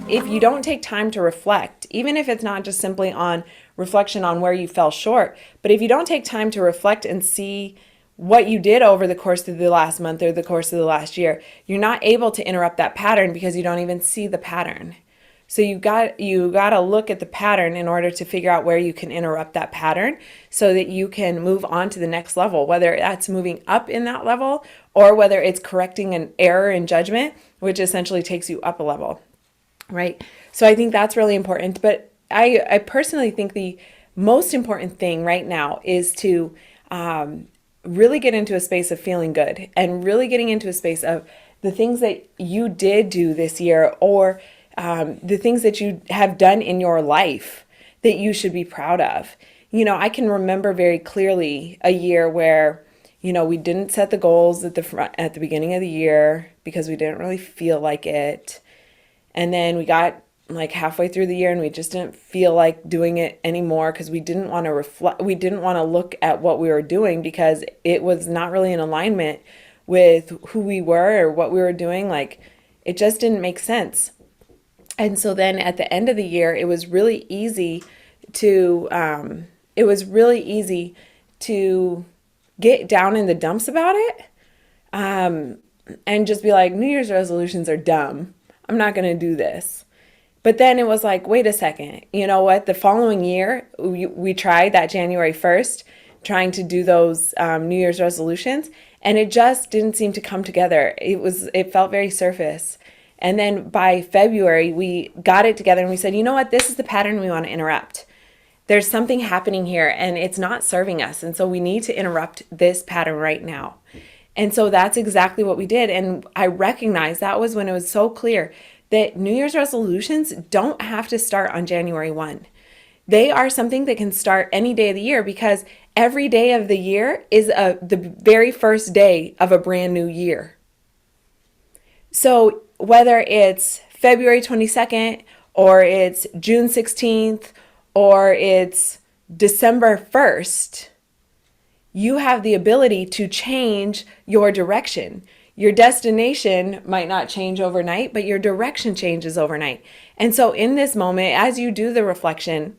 If you don't take time to reflect, even if it's not just simply on reflection on where you fell short, but if you don't take time to reflect and see what you did over the course of the last month or the course of the last year, you're not able to interrupt that pattern because you don't even see the pattern. So you got to look at the pattern in order to figure out where you can interrupt that pattern so that you can move on to the next level, whether that's moving up in that level or whether it's correcting an error in judgment, which essentially takes you up a level. Right? So I think that's really important. But I personally think the most important thing right now is to really get into a space of feeling good and really getting into a space of the things that you did do this year or the things that you have done in your life that you should be proud of. You know, I can remember very clearly a year where, you know, we didn't set the goals at the beginning of the year because we didn't really feel like it. And then we got like halfway through the year and we just didn't feel like doing it anymore because we didn't want to look at what we were doing because it was not really in alignment with who we were or what we were doing. Like it just didn't make sense. And so then at the end of the year, it was really easy to get down in the dumps about it, and just be like, New Year's resolutions are dumb. I'm not going to do this. But then it was like, wait a second, you know what? The following year, we tried that January 1st, trying to do those New Year's resolutions, and it just didn't seem to come together. It felt very surface. And then by February, we got it together and we said, you know what? This is the pattern we want to interrupt. There's something happening here and it's not serving us. And so we need to interrupt this pattern right now. And so that's exactly what we did. And I recognize that was when it was so clear that New Year's resolutions don't have to start on January 1. They are something that can start any day of the year because every day of the year is the very first day of a brand new year. So whether it's February 22nd or it's June 16th or it's December 1st, you have the ability to change your direction. Your destination might not change overnight, but your direction changes overnight. And so in this moment, as you do the reflection,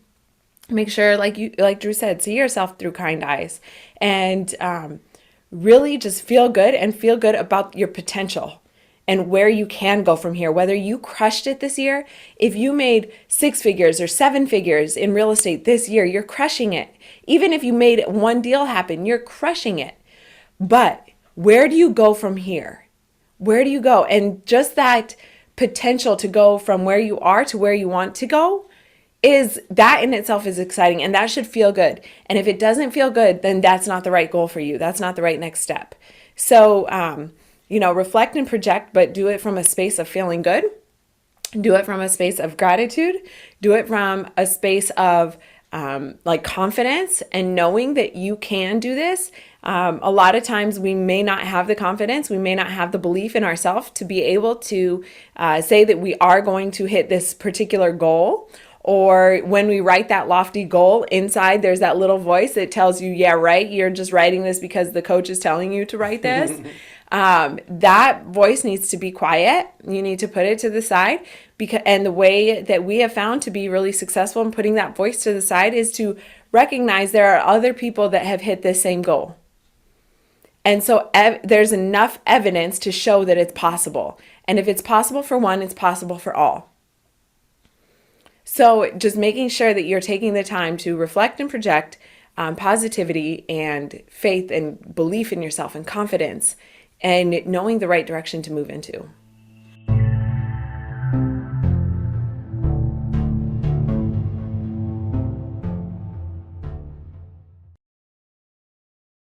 make sure, like Drew said, see yourself through kind eyes and really just feel good and feel good about your potential and where you can go from here. Whether you crushed it this year, if you made 6 figures or 7 figures in real estate this year, you're crushing it. Even if you made one deal happen, you're crushing it. But where do you go from here? Where do you go? And just that potential to go from where you are to where you want to go, is that in itself is exciting, and that should feel good. And if it doesn't feel good, then that's not the right goal for you. That's not the right next step. So, reflect and project, but do it from a space of feeling good. Do it from a space of gratitude. Do it from a space of confidence and knowing that you can do this. A lot of times we may not have the confidence, we may not have the belief in ourselves to be able to say that we are going to hit this particular goal. Or when we write that lofty goal, inside there's that little voice that tells you, yeah, right, you're just writing this because the coach is telling you to write this. That voice needs to be quiet. You need to put it to the side, and the way that we have found to be really successful in putting that voice to the side is to recognize there are other people that have hit this same goal. And so there's enough evidence to show that it's possible. And if it's possible for one, it's possible for all. So just making sure that you're taking the time to reflect and project positivity and faith and belief in yourself and confidence and knowing the right direction to move into.